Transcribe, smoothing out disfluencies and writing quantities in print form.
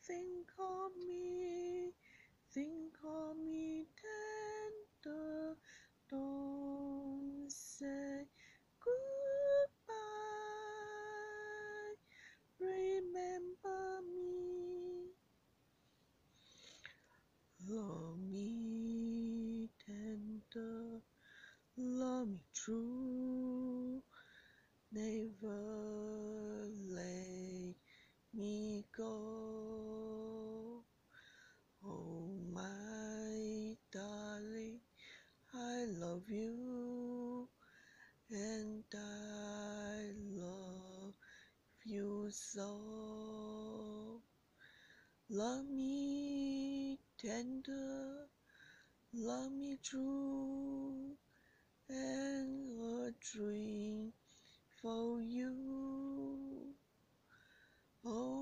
think of me tender, don't say goodbye. Remember me, love me tender, love me true, never let me go. Oh my darling, I love you and I love you so. Love me tender, love me true, and a dream for you. Oh.